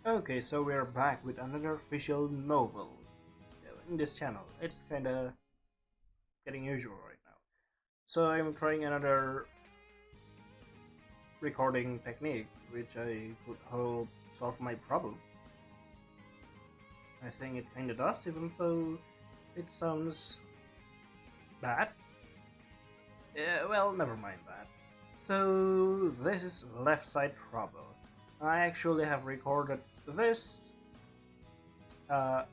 Okay, so we're back with another visual novel in this channel. It's kinda getting usual right now. So I'm trying another recording technique which I could hope solve my problem. I think it kinda does, even though it sounds bad. Yeah, well, never mind that. So this is left side trouble. I actually have recorded this uh,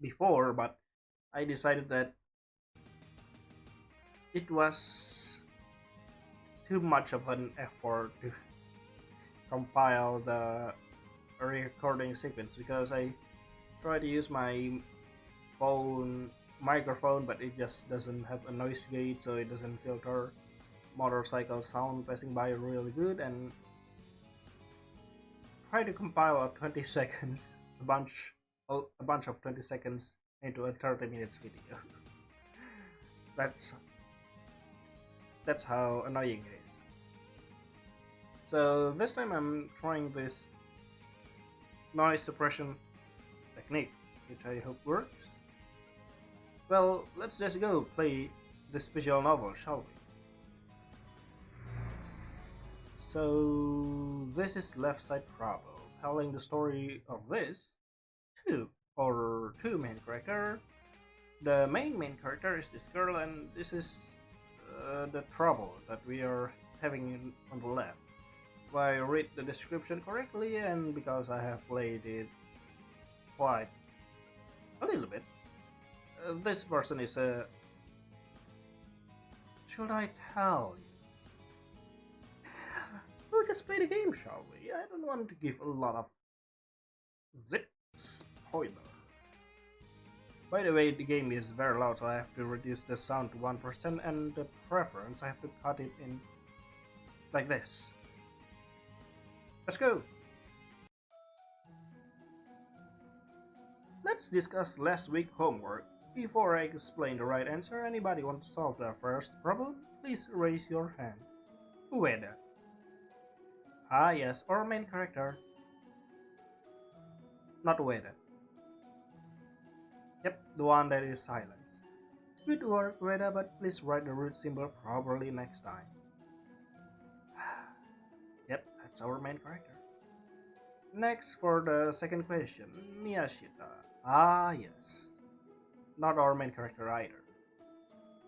before, but I decided that it was too much of an effort to compile the recording sequence because I try to use my phone microphone, but it just doesn't have a noise gate, so it doesn't filter motorcycle sound passing by really good, and try to compile a 20 seconds a bunch a bunch of 20 seconds into a 30 minutes video. that's that's how annoying it is. So this time I'm trying this noise suppression technique, which I hope works. Well, let's just go play this visual novel, shall we? So this is Left Side Trouble, telling the story of this two main character. The main character is this girl, and this is the trouble that we are having on the left. If I read the description correctly, and because I have played it quite a little bit, this person is a. Should I tell you? We'll just play the game, shall we? I don't want to give a lot of zip spoiler. By the way, the game is very loud, so I have to reduce the sound to 1%, and the preference I have to cut it in like this. Let's go! Let's discuss last week's homework. Before I explain the right answer, anybody want to solve the first problem? Please raise your hand. Ueda. Ah yes, our main character. Not Ueda. Yep, the one that is silence. Good work, Ueda, but please write the root symbol properly next time. Yep, that's our main character. Next, for the second question, Miyashita. Ah yes. Not our main character either.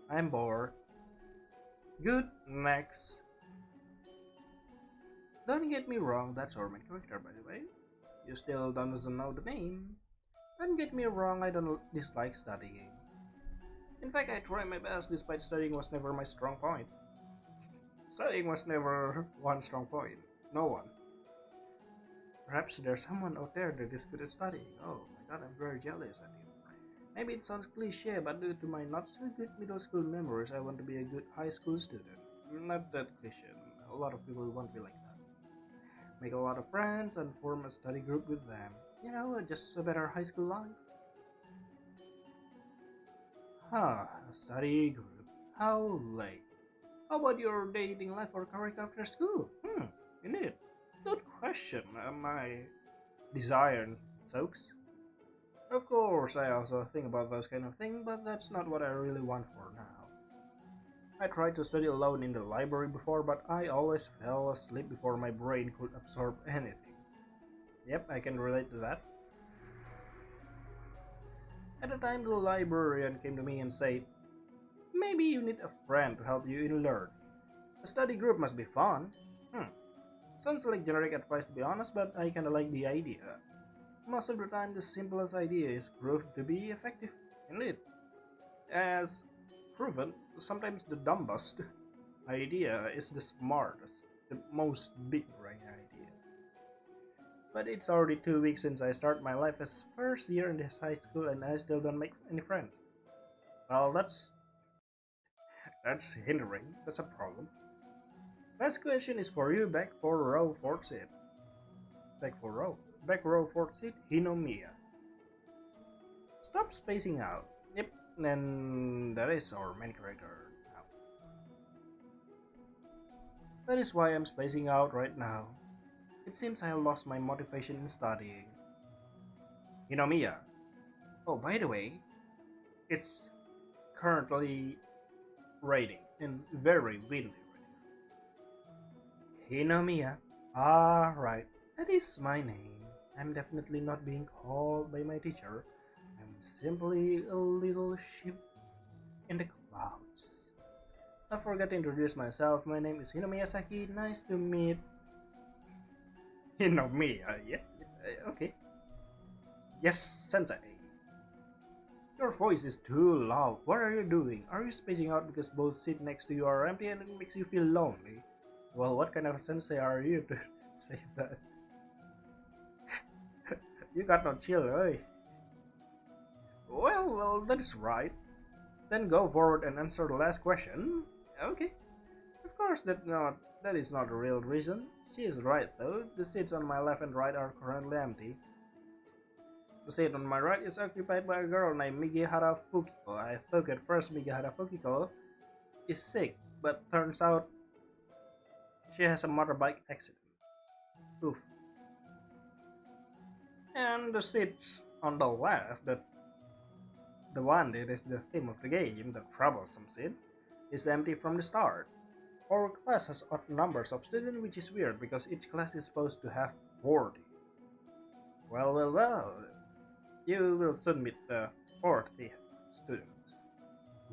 I'm bored. Good, next. Don't get me wrong, that's our main character, by the way. You still doesn't know the name. Don't get me wrong, I don't dislike studying. In fact, I try my best despite studying was never my strong point. Studying was never one strong point. No one. Perhaps there's someone out there that is good at studying. Oh my god, I'm very jealous at you. Maybe it sounds cliche, but due to my not so good middle school memories, I want to be a good high school student. Not that cliche. A lot of people want to be like that. Make a lot of friends and form a study group with them. You know, just a better high school life. Huh, a study group. How late? How about your dating life or career after school? Indeed. Good question, my desired folks. Of course, I also think about those kind of things, but that's not what I really want for now. I tried to study alone in the library before, but I always fell asleep before my brain could absorb anything. Yep, I can relate to that. At the time, the librarian came to me and said, maybe you need a friend to help you in learn. A study group must be fun. Sounds like generic advice to be honest, but I kinda like the idea. Most of the time, the simplest idea is proved to be effective. Indeed. As proven, sometimes the dumbest idea is the smartest, the most big brain idea. But it's already 2 weeks since I started my life as first year in this high school, and I still don't make any friends. Well, that's hindering. That's a problem. Last question is for you. Back for row 4 seat. Back row 4 seat. Hinomiya. Stop spacing out. Yep. And that is our main character now. That is why I'm spacing out right now. It seems I lost my motivation in studying. Mia. Oh, by the way, it's currently raining and very windy right now. Mia. Ah, right. That is my name. I'm definitely not being called by my teacher. I'm simply a little ship in the clouds. I forgot to introduce myself. My name is Hinomiya Saki. Nice to meet Hinomiya. Yeah, okay. Yes, Sensei. Your voice is too loud. What are you doing? Are you spacing out because both seats next to you are empty and it makes you feel lonely? Well, what kind of sensei are you to say that? You got no chill, eh? Well, that is right. Then go forward and answer the last question. Okay. Of course, that is not the real reason. She is right though. The seats on my left and right are currently empty. The seat on my right is occupied by a girl named Migihara Fukiko. I thought at first Migihara Fukiko is sick, but turns out she has a motorbike accident. Oof. And the seats on the left, the one that is the theme of the game, the troublesome seat, is empty from the start. Our class has odd numbers of students, which is weird because each class is supposed to have 40. Well. You will soon meet the 40 students.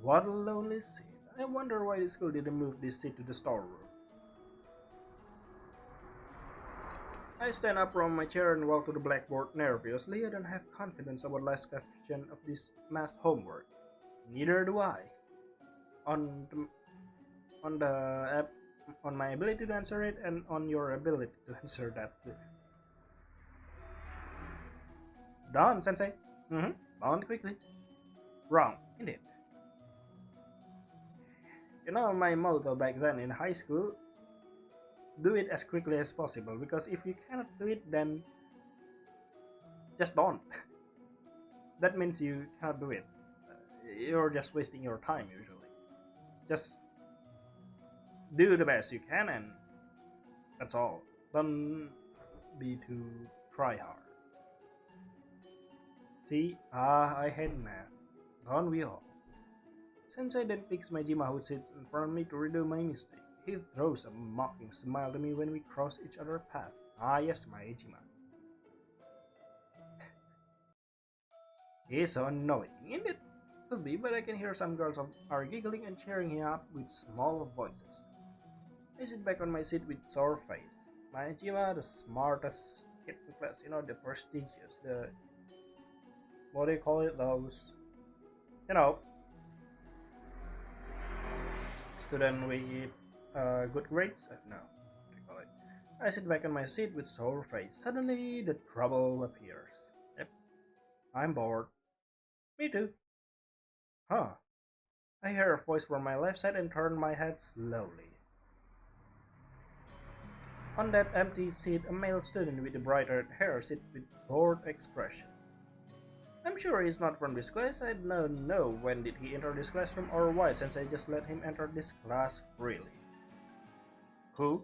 What a lonely seat. I wonder why the school didn't move this seat to the storeroom. I stand up from my chair and walk to the blackboard nervously. I don't have confidence about last question of this math homework. Neither do I. On the app, on my ability to answer it, and on your ability to answer that too. Done, Sensei. Done quickly. Wrong, indeed. My motto back then in high school, do it as quickly as possible, because if you cannot do it, then just don't. That means you cannot do it. You're just wasting your time usually. Just do the best you can, and that's all. Don't be too try hard. See, I hate math. Don't we all? Sensei then picks Majima, who sits in front of me, to redo my mistake. He throws a mocking smile to me when we cross each other's path. Ah yes, Majima. He's so annoying, isn't it? Could be, but I can hear some girls are giggling and cheering him up with small voices. I sit back on my seat with sore face. Majima, the smartest kid in class, the prestigious, the... what do you call it? Those... student with good grades? No, what do you call it? I sit back on my seat with sore face. Suddenly, the trouble appears. Yep, I'm bored. Me too. Huh. I hear a voice from my left side and turn my head slowly. On that empty seat, a male student with bright-red hair sits with bored expression. I'm sure he's not from this class. I don't know when did he enter this classroom or why, since I just let him enter this class freely. Who?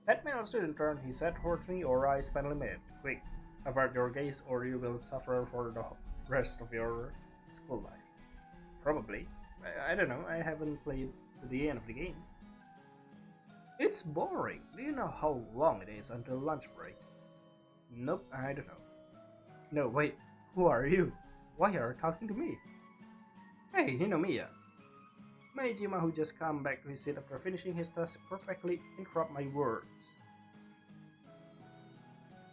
That male student turned his head towards me, or eyes finally met. Quick, avert your gaze or you will suffer for the rest of your school life. Probably. I don't know, I haven't played to the end of the game. It's boring. Do you know how long it is until lunch break? Nope, I don't know. No, wait. Who are you? Why are you talking to me? Hey, Hinomiya. Majima, who just come back to his seat after finishing his task, perfectly interrupt my words.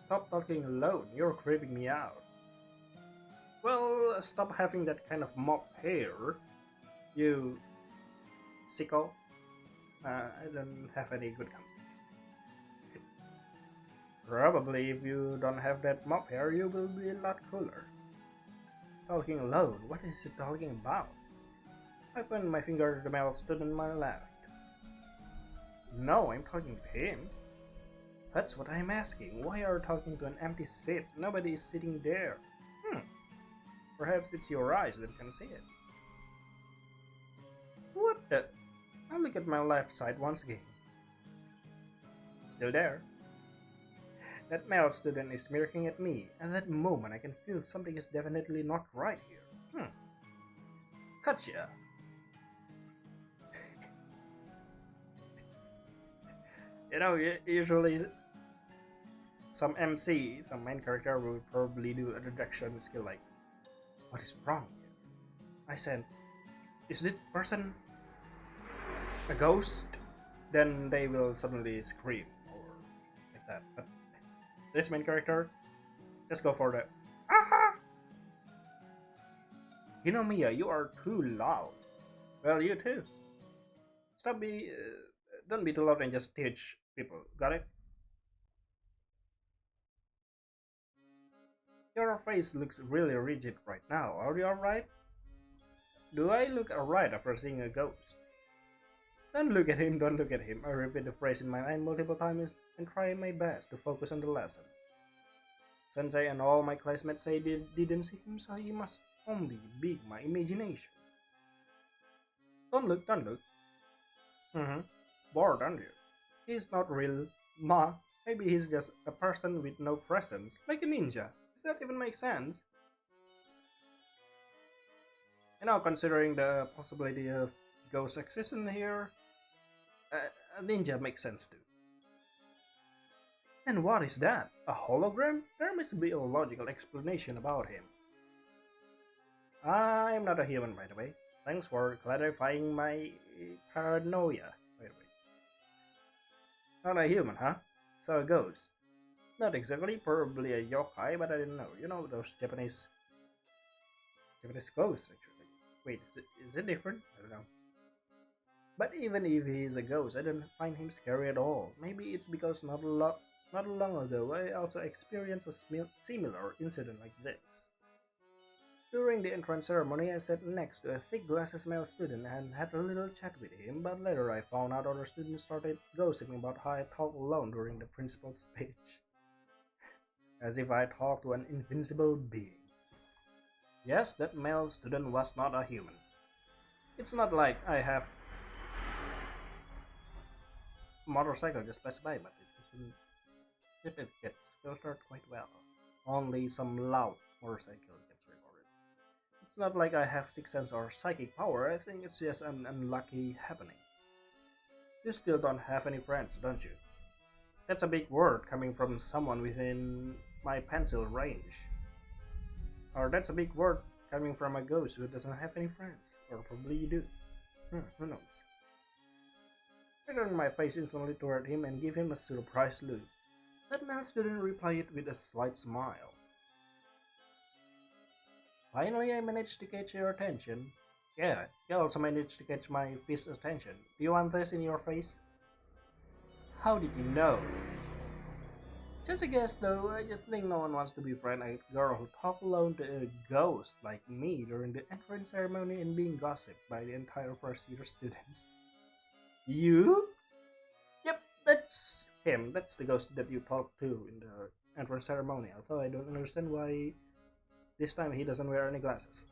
Stop talking alone, you're creeping me out. Well, stop having that kind of mop hair, you sicko. I don't have any good company. Probably if you don't have that mop hair, you will be a lot cooler. Talking alone, what is he talking about? I pointed my finger to the male student on my left. No, I'm talking to him. That's what I'm asking. Why are you talking to an empty seat? Nobody is sitting there. Perhaps it's your eyes that can see it. What the? I look at my left side once again. Still there. That male student is smirking at me. At that moment, I can feel something is definitely not right here. Gotcha. Usually some MC, some main character will probably do a deduction skill like, what is wrong here? I sense, is this person a ghost? Then they will suddenly scream or like that. But this main character, just go for the aha! Hinomiya, you are too loud. Well, you too. Don't be too loud and just teach people. Got it? Your face looks really rigid right now. Are you alright? Do I look alright after seeing a ghost? Don't look at him, don't look at him. I repeat the phrase in my mind multiple times and try my best to focus on the lesson. Sensei and all my classmates say they didn't see him, so he must only be my imagination. Don't look, don't look. Bored, aren't you? He's not real, ma. Maybe he's just a person with no presence, like a ninja. Does that even make sense? Considering the possibility of ghost existence here, a ninja makes sense too. And what is that? A hologram? There must be a logical explanation about him. I'm not a human, by the way. Thanks for clarifying my paranoia. By the way. Not a human, huh? So a ghost. Not exactly, probably a yokai, but I didn't know. You know those Japanese ghosts, actually. Wait, is it different? I don't know. But even if he is a ghost, I don't find him scary at all. Maybe it's because not long ago I also experienced a similar incident like this. During the entrance ceremony, I sat next to a thick glasses male student and had a little chat with him, but later I found out other students started gossiping about how I talked alone during the principal's speech. As if I talked to an invincible being. Yes, that male student was not a human. It's not like I have a motorcycle just passed by, but it gets filtered quite well. Only some loud motorcycle gets recorded. It's not like I have sixth sense or psychic power. I think it's just an unlucky happening. You still don't have any friends, don't you? That's a big word coming from someone within my pencil range. Or that's a big word coming from a ghost who doesn't have any friends. Or probably you do. Who knows? I turned my face instantly toward him and gave him a surprised look. That male student replied with a slight smile. Finally, I managed to catch your attention. Yeah, you also managed to catch my fist's attention. Do you want this in your face? How did you know? Just a guess though, I just think no one wants to befriend a girl who talked alone to a ghost like me during the entrance ceremony and being gossiped by the entire first year students. You? Yep, that's him. That's the ghost that you talked to in the entrance ceremony. Although I don't understand why this time he doesn't wear any glasses.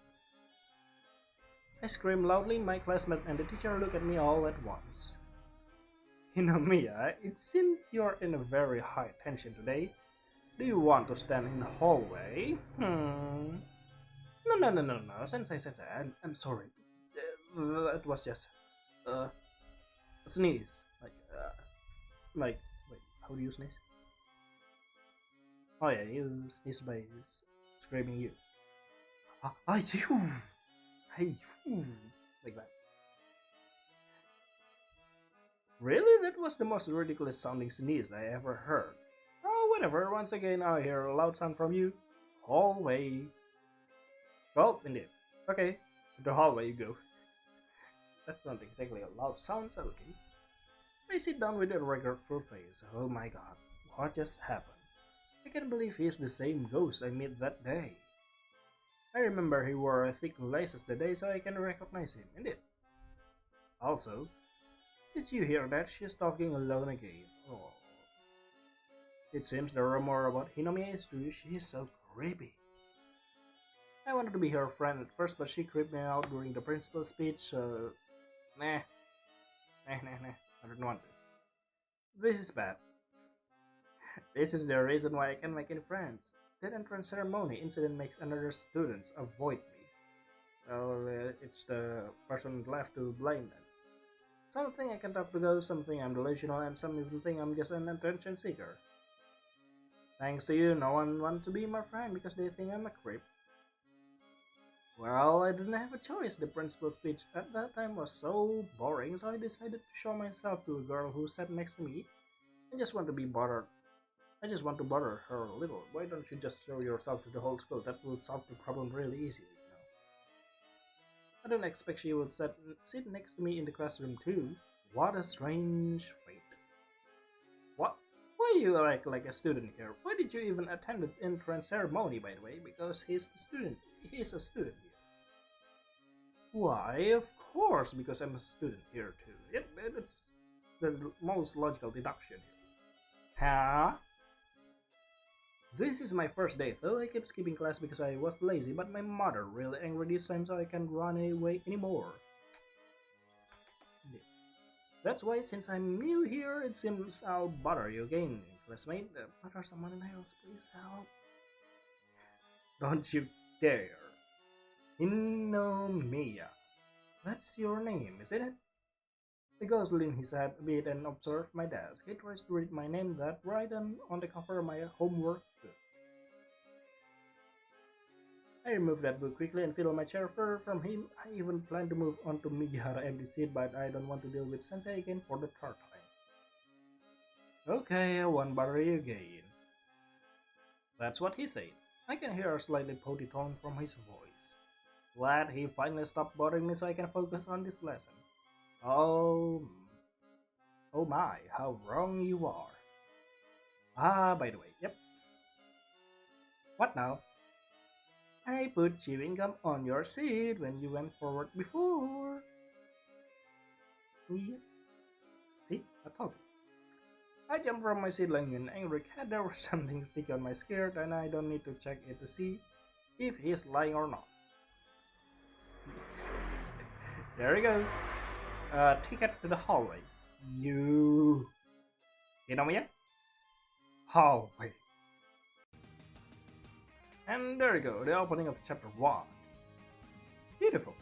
I screamed loudly. My classmate and the teacher looked at me all at once. Hinomiya, it seems you're in a very high tension today. Do you want to stand in the hallway? No, Sensei, I'm sorry. It was just a sneeze. Wait, how do you sneeze? Oh yeah, you sneeze by screaming you. Like that. Really? That was the most ridiculous sounding sneeze I ever heard. Oh, whatever. Once again, I hear a loud sound from you. Hallway. Well, indeed. Okay, to the hallway you go. That's not exactly a loud sound, so okay. I sit down with a regretful face. Oh my god, what just happened? I can't believe he's the same ghost I met that day. I remember he wore thick glasses that day, so I can recognize him, indeed. Also, did you hear that? She's talking alone again. Oh. It seems the rumor about Hinomiya is true. She is so creepy. I wanted to be her friend at first, but she creeped me out during the principal's speech, so... Nah. I don't want to. This is bad. This is the reason why I can't make any friends. That entrance ceremony incident makes another students avoid me. So it's the person left to blame then. Some think I can talk to ghosts, some think I'm delusional, and some even think I'm just an attention seeker. Thanks to you, no one wants to be my friend because they think I'm a creep. Well, I didn't have a choice. The principal's speech at that time was so boring, so I decided to show myself to a girl who sat next to me. I just want to be bothered. I just want to bother her a little. Why don't you just show yourself to the whole school? That will solve the problem really easy, I didn't expect she would sit next to me in the classroom too. What a strange fate. What? Why do you act like a student here? Why did you even attend the entrance ceremony, by the way? Because he's a student here. Why, of course, because I'm a student here too. Yep, it's the most logical deduction here. Huh? This is my first day, though I kept skipping class because I was lazy, but my mother really angry this time so I can't run away anymore. That's why since I'm new here, it seems I'll bother you again, classmate. Bother someone else, please help. Don't you dare. Inomiya. That's your name, isn't it? The ghost leaned his head a bit and observed my desk. He tries to read my name that right on the cover of my homework book. I removed that book quickly and filled my chair further from him. I even planned to move on to Migihara empty seat, but I don't want to deal with Sensei again for the third time. Okay, I won't bother you again. That's what he said. I can hear a slightly potty tone from his voice. Glad he finally stopped bothering me so I can focus on this lesson. Oh my, how wrong you are. Ah, by the way, yep. What now? I put chewing gum on your seat when you went forward before. Yeah. See, I told you. I jumped from my seat like an angry cat. There was something sticky on my skirt and I don't need to check it to see if he's lying or not. There you go. Ticket to the hallway. You know me yet? Hallway. And there you go, the opening of chapter 1. Beautiful.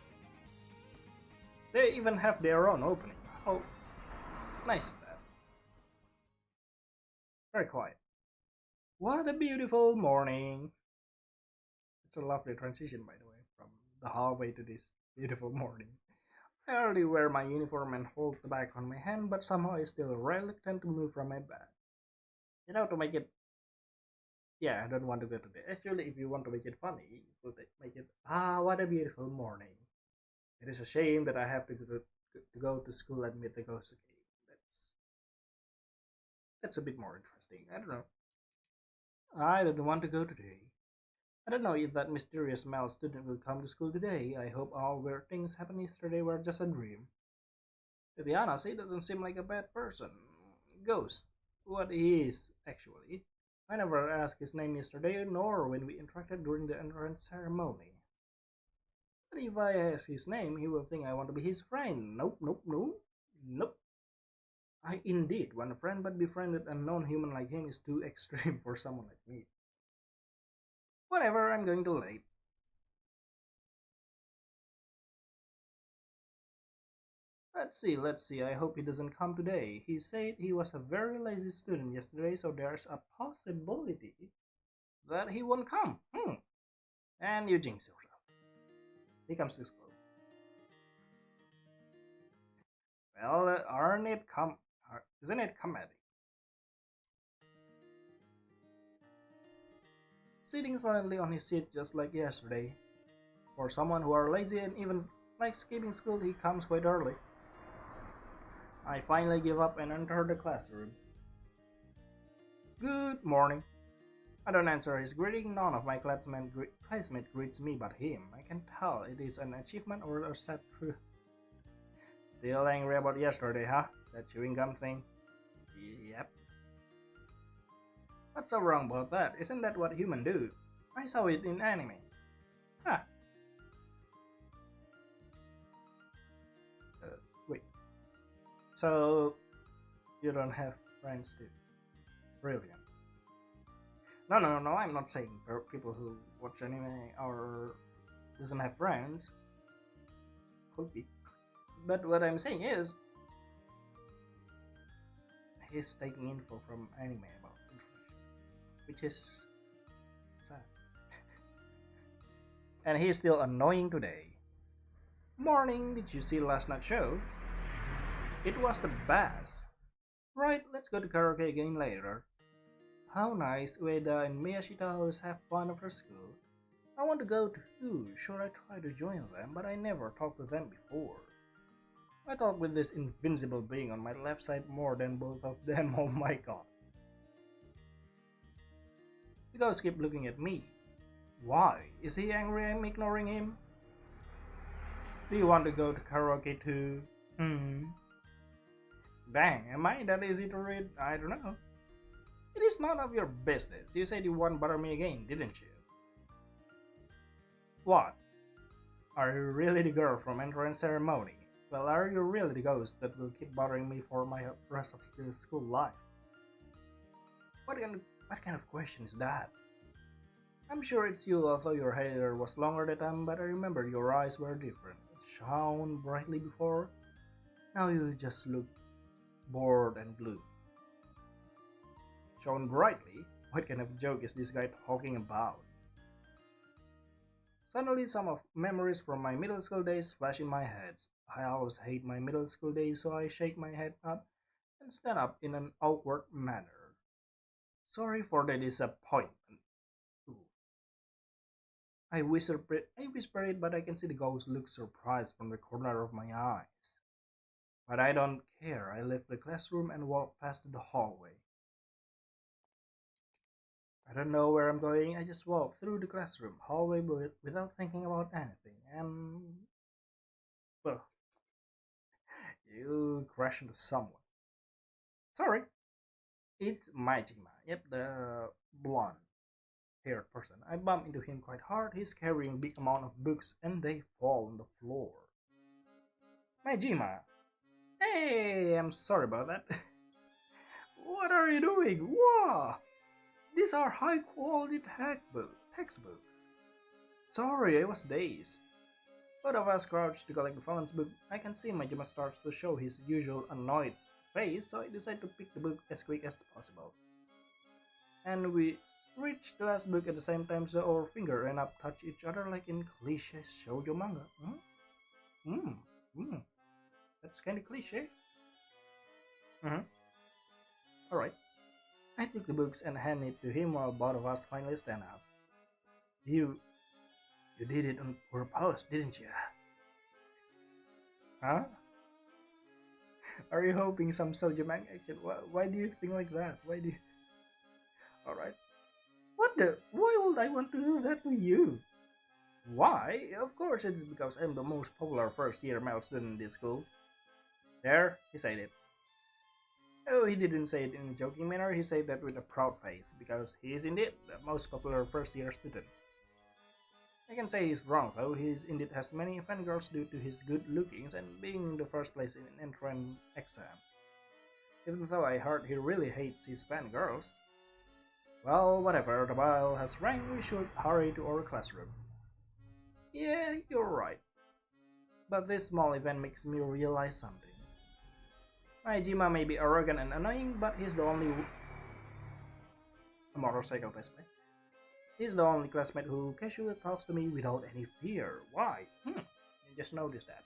They even have their own opening. How nice is that? Very quiet. What a beautiful morning. It's a lovely transition, by the way, from the hallway to this beautiful morning. I already wear my uniform and hold the bag on my hand, but somehow I still reluctant to move from my bed. To make it. Yeah, I don't want to go to the. Actually, if you want to make it funny, you could make it. Ah, what a beautiful morning. It is a shame that I have to go to school and meet the ghost again. That's a bit more interesting. I don't know. I don't want to go today. I don't know if that mysterious male student will come to school today. I hope all weird things happened yesterday were just a dream. To be honest, he doesn't seem like a bad person. Ghost. What he is, actually. I never asked his name yesterday, nor when we interacted during the entrance ceremony. But if I ask his name, he will think I want to be his friend. Nope, nope, nope. Nope. I indeed want a friend, but befriended a non-human like him is too extreme for someone like me. Whatever, I'm going too late. Let's see. I hope he doesn't come today. He said he was a very lazy student yesterday, so there's a possibility that he won't come. And you jinx yourself. He comes to school. Well, isn't it comedy? Sitting silently on his seat just like yesterday. For someone who are lazy and even like skipping school, he comes quite early. I finally give up and enter the classroom. Good morning. I don't answer his greeting. None of my classmates greets me but him. I can tell it is an achievement or a sad truth. Still angry about yesterday, huh? That chewing gum thing? Yep. What's so wrong about that? Isn't that what humans do? I saw it in anime. Huh. Wait. So, you don't have friends too? Brilliant. No, no, no, I'm not saying people who watch anime or doesn't have friends. Could be. But what I'm saying is, he's taking info from anime about information, which is sad. And he's still annoying today. Morning, did you see last night's show? It was the best. Right, let's go to karaoke again later. How nice Ueda and Miyashita always have fun after school. I want to go too. Sure, I try to join them, but I never talked to them before. I talk with this invincible being on my left side more than both of them. Oh my god. You guys keep looking at me. Why? Is he angry I'm ignoring him? Do you want to go to karaoke too? Dang, am I that easy to read? I don't know. It is none of your business. You said you won't bother me again, didn't you? What? Are you really the girl from entrance ceremony? Well, are you really the ghost that will keep bothering me for my rest of the school life? What kind of question is that? I'm sure it's you, although your hair was longer that time, but I remember your eyes were different. It shone brightly before. Now you just look bored and blue. Shone brightly? What kind of joke is this guy talking about? Suddenly, some of memories from my middle school days flash in my head. I always hate my middle school days, so I shake my head up and stand up in an awkward manner. Sorry for the disappointment. Ooh. I whisper it, but I can see the ghost look surprised from the corner of my eyes. But I don't care. I left the classroom and walked past the hallway. I don't know where I'm going. I just walk through the classroom hallway without thinking about anything. And well, you crash into someone. Sorry, it's Majima. Yep, the blonde haired person. I bump into him quite hard. He's carrying a big amount of books and they fall on the floor. Majima! Hey, I'm sorry about that. What are you doing? Wow! These are high quality textbooks. Sorry, I was dazed. Both of us crouched to collect the fallen book. I can see Majima starts to show his usual annoyed face, so I decide to pick the book as quick as possible. And we reach the last book at the same time, so our finger and up touch each other like in cliche shoujo manga. That's kind of cliche. Alright. I took the books and handed it to him while both of us finally stand up. You did it on purpose, didn't you? Huh? Are you hoping some soldier manga action? Why do you think like that? Why do you... Alright. What the? Why would I want to do that to you? Why? Of course it's because I'm the most popular first year male student in this school. There, he said it. Oh, he didn't say it in a joking manner, he said that with a proud face, because he is indeed the most popular first year student. I can say he's wrong though, he indeed has many fangirls due to his good lookings and being in the first place in an entrance exam. Even though I heard he really hates his fangirls. Well, whatever, the bell has rang, we should hurry to our classroom. Yeah, you're right. But this small event makes me realize something. Majima may be arrogant and annoying, but he's the only a motorcycle classmate. He's the only classmate who casually talks to me without any fear. Why? I just noticed that.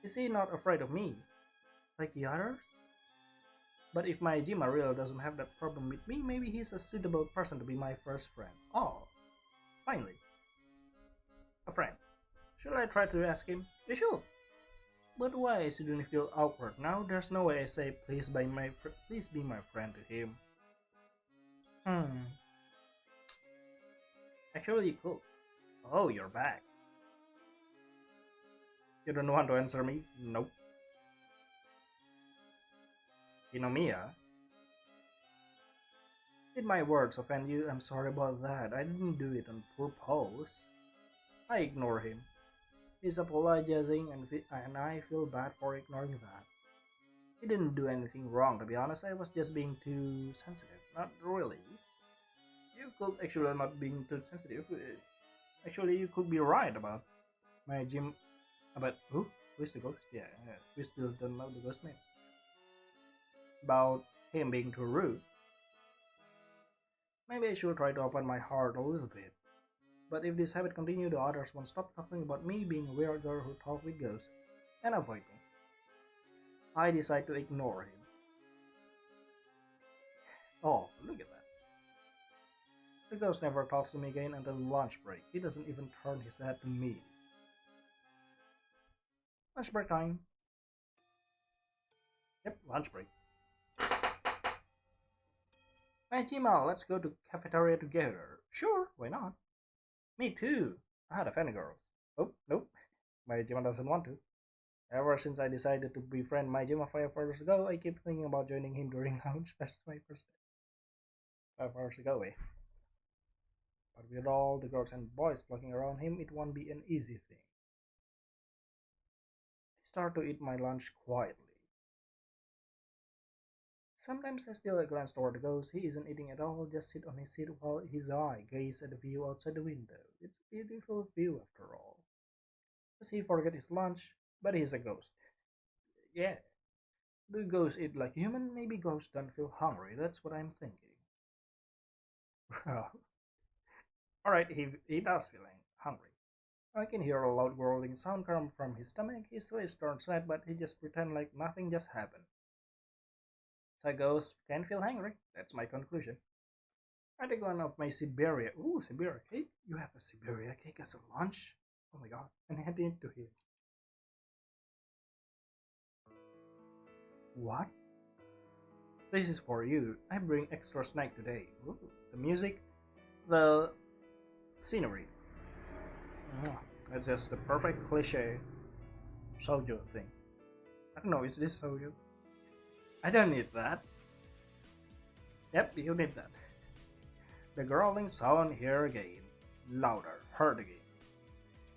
Is he not afraid of me, like the others? But if Majima really doesn't have that problem with me, maybe he's a suitable person to be my first friend. Oh, finally. A friend. Should I try to ask him? You should. But why shouldn't he feel awkward now? There's no way I say please be my friend to him. Actually, you could. Oh, you're back. You don't want to answer me? Nope. Kinomiya? Did my words offend you? I'm sorry about that. I didn't do it on purpose. I ignore him. He's apologizing and I feel bad for ignoring that. He didn't do anything wrong, to be honest. I was just being too sensitive. Not really. could actually not being too sensitive. Actually, you could be right about my gym. About who? Who is the ghost? Yeah, we still don't know the ghost name. About him being too rude. Maybe I should try to open my heart a little bit. But if this habit continues, the others won't stop talking about me being a weird girl who talks with ghosts and avoid me. I decide to ignore him. Oh, look at that. The ghost never talks to me again until lunch break. He doesn't even turn his head to me. Lunch break time. Yep, lunch break. Hey Tima, let's go to cafeteria together. Sure, why not? Me too. I had a fan girls. Oh, nope. My Jima doesn't want to. Ever since I decided to befriend my Jima 5 hours ago, I keep thinking about joining him during lunch. That's my first day. 5 hours ago, eh? But with all the girls and boys flocking around him, it won't be an easy thing. I start to eat my lunch quietly. Sometimes I steal a glance toward the ghost. He isn't eating at all, just sit on his seat while his eye gazes at the view outside the window. It's a beautiful view after all. Does he forget his lunch? But he's a ghost. Yeah. Do ghosts eat like human? Maybe ghosts don't feel hungry. That's what I'm thinking. Well, alright, he does feel hungry. I can hear a loud growling sound come from his stomach. His face turns red, but he just pretends like nothing just happened. So ghosts can feel hungry. That's my conclusion. I take one of my Siberia. Ooh, Siberia cake? You have a Siberia cake as a lunch? Oh my god. And hand it to him. What? This is for you. I bring extra snack today. Ooh, the music, the scenery. It's just the perfect cliche soju thing. I don't know, is this soju? I don't need that. Yep, you need that. The growling sound here again. Louder, heard again.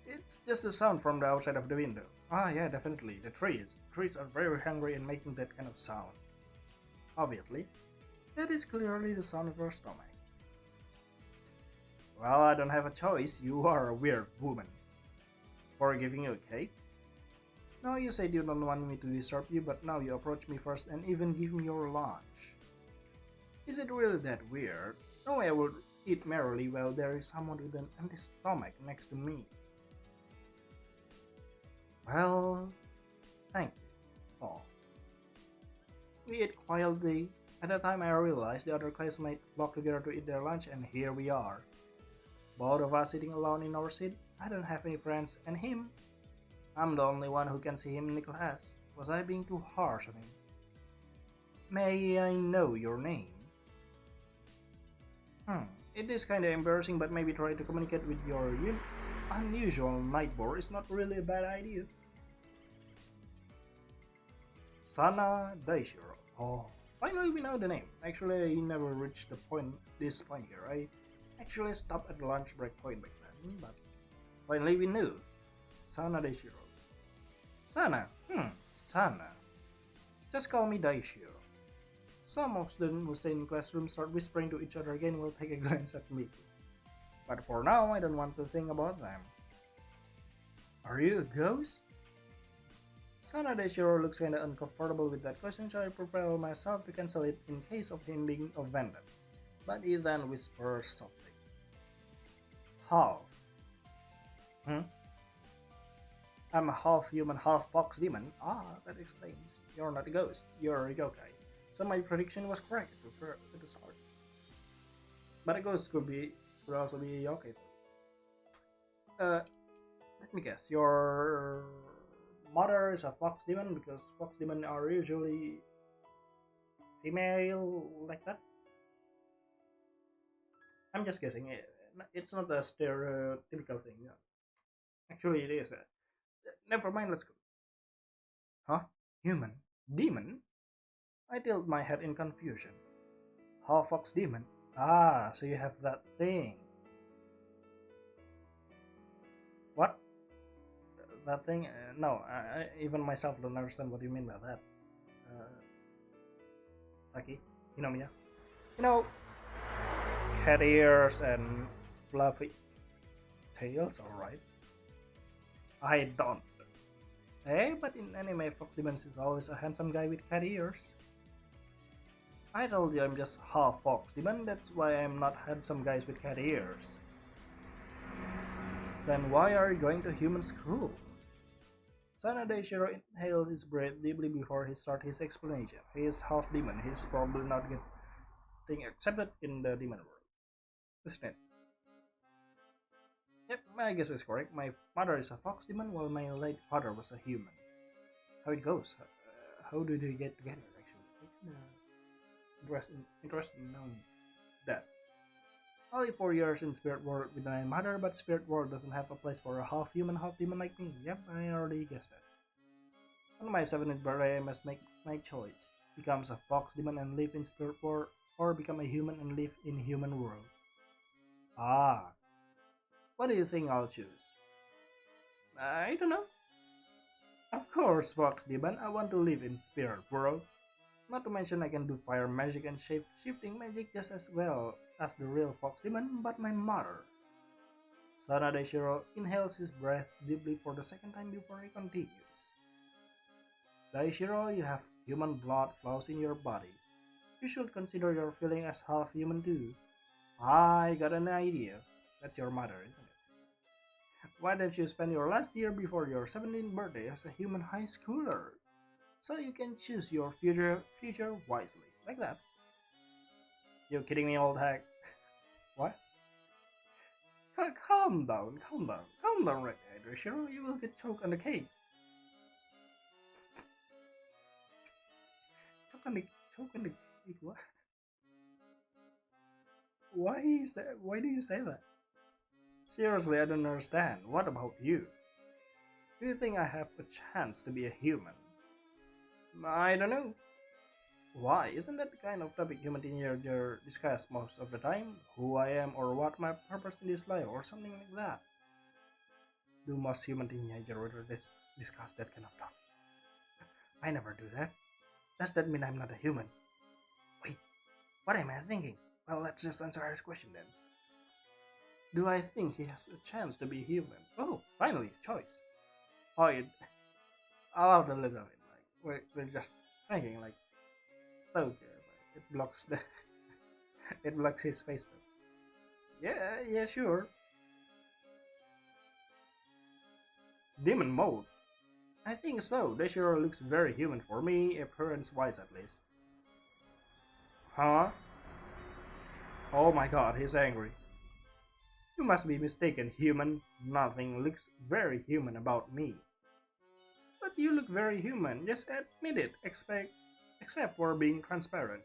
It's just the sound from the outside of the window. Ah, yeah, definitely. The trees. The trees are very hungry and making that kind of sound. Obviously, that is clearly the sound of your stomach. Well, I don't have a choice. You are a weird woman. For giving you a cake? No, you said you don't want me to disturb you, but now you approach me first and even give me your lunch. Is it really that weird? No way I would eat merrily while there is someone with an empty stomach next to me. Well, thank you. Oh. We ate quietly. At the time I realized the other classmates flocked together to eat their lunch, and here we are. Both of us sitting alone in our seat. I don't have any friends, and him. I'm the only one who can see him in the class. Was I being too harsh on him? May I know your name? It is kinda embarrassing, but maybe try to communicate with your unusual nightboard is not really a bad idea. Sana Daishiro. Oh, finally we know the name. Actually, I never reached this point here. I actually stopped at the lunch break point back then, but finally we knew. Sana Daishiro. Sana. Sana. Just call me Daishiro. Some of students who stay in classroom start whispering to each other again will take a glance at me. But for now, I don't want to think about them. Are you a ghost? Sana Daishiro looks kinda uncomfortable with that question, so I prepare myself to cancel it in case of him being offended. But he then whispers softly. Half. I'm a half human, half fox demon. Ah, that explains. You're not a ghost, you're a yokai. So my prediction was correct at the start. But a ghost could also be a yokai. Let me guess. Your mother is a fox demon because fox demon are usually female like that. I'm just guessing. It's not a stereotypical thing. No. Actually, it is. Never mind. Let's go. Huh? Human? Demon? I tilt my head in confusion. Half fox demon? Ah, so you have that thing. What? That thing? No, I even myself don't understand what you mean by that. Saki, Hinomiya. cat ears and fluffy tails, alright. I don't. Hey, but in anime, Fox Demon is always a handsome guy with cat ears. I told you I'm just half Fox Demon, that's why I'm not handsome guys with cat ears. Then why are you going to human school? Sanade Shiro inhaled his breath deeply before he started his explanation. He is half demon, he's probably not getting accepted in the demon world. Isn't it? Yep, my guess is correct. My mother is a fox demon while my late father was a human. How it goes? How do they get together actually? Interesting knowing that. Only 4 years in spirit world with my mother, but spirit world doesn't have a place for a half human, half demon like me. Yep, I already guessed that. On my 7th birthday, I must make my choice. Become a fox demon and live in spirit world, or become a human and live in human world. Ah, what do you think I'll choose? I don't know. Of course, fox demon, I want to live in spirit world. Not to mention I can do fire magic and shape-shifting magic just as well as the real fox demon, but my mother. Sanade Shiro inhales his breath deeply for the second time before he continues. Daishiro, you have human blood flows in your body. You should consider your feeling as half human too. I got an idea. That's your mother, isn't it? Why don't you spend your last year before your 17th birthday as a human high schooler? So you can choose your future wisely. Like that. You kidding me, old hack? What? Calm down right there, Shiro. You will get choked on the cake. Choke on the cake, what? Why do you say that? Seriously, I don't understand. What about you? Do you think I have a chance to be a human? I don't know. Why? Isn't that the kind of topic human teenagers discuss most of the time? Who I am or what my purpose in this life or something like that? Do most human teenagers rather discuss that kind of topic? I never do that. Does that mean I'm not a human? Wait, what am I thinking? Well, let's just answer his question then. Do I think he has a chance to be human? Oh, finally, choice. Oh, I'll have to look at it. Like, we're just thinking, like, okay, it blocks the, it blocks his face. Yeah, sure. Demon mode. I think so. Daishiro looks very human for me, appearance-wise at least. Huh? Oh my god, he's angry. You must be mistaken, human. Nothing looks very human about me. But you look very human, just admit it, except for being transparent.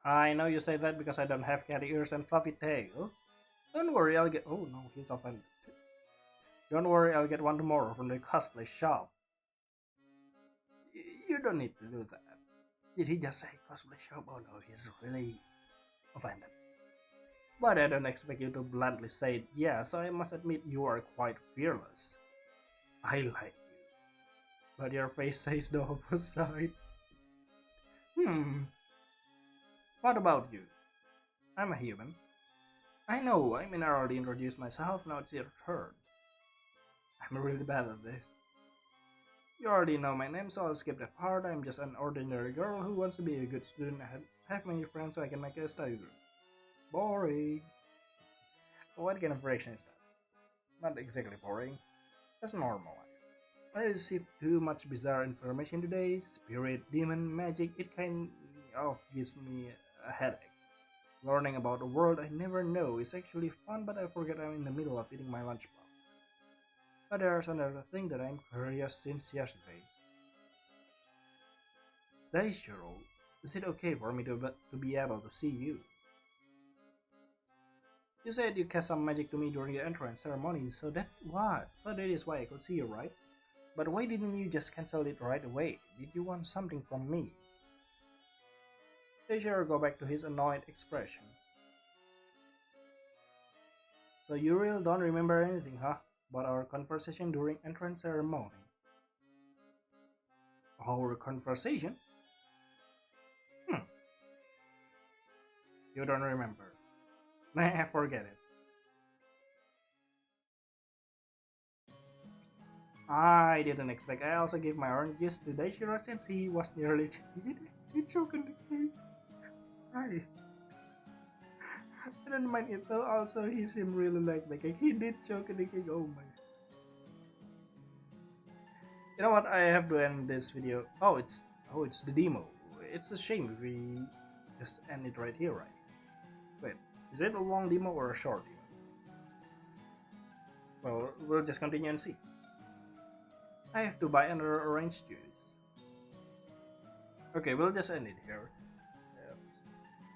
I know you say that because I don't have cat ears and fluffy tail. Don't worry, I'll get... Oh no, he's offended. Don't worry, I'll get one tomorrow from the cosplay shop. You don't need to do that. Did he just say cosplay shop? Oh no, he's really offended. But I don't expect you to bluntly say yeah, so I must admit you are quite fearless. I like you. But your face says the opposite. What about you? I'm a human. I know, I mean I already introduced myself, now it's your turn. I'm really bad at this. You already know my name, so I'll skip that part. I'm just an ordinary girl who wants to be a good student and have many friends so I can make a study group. Boring. What kind of reaction is that? Not exactly boring. That's normal. I received too much bizarre information today. Spirit, demon, magic, it kind of gives me a headache. Learning about a world I never know is actually fun, but I forget I'm in the middle of eating my lunchbox. But there's another thing that I'm curious since yesterday. Daishiro, is it okay for me to be able to see you? You said you cast some magic to me during the entrance ceremony, so that what? So that is why I could see you, right? But why didn't you just cancel it right away? Did you want something from me? Daishiro go back to his annoyed expression. So you really don't remember anything, huh? About our conversation during entrance ceremony? Our conversation? You don't remember. Nah, forget it. I didn't expect. I also gave my orange juice to Daishiro since he was nearly he choked on the cake. I didn't mind it though. Also, he seemed really like the cake. He did choke on the cake. Oh my. You know what? I have to end this video. It's the demo. It's a shame if we just end it right here, right? Wait, is it a long demo or a short demo? Well, we'll just continue and see. I have to buy another orange juice. Okay, we'll just end it here.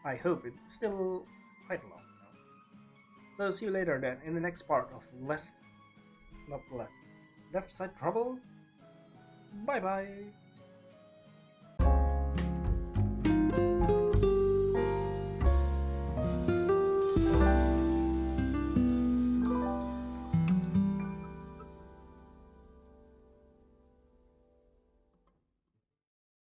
I hope it's still quite long. So see you later then in the next part of Left Side Trouble. Bye bye.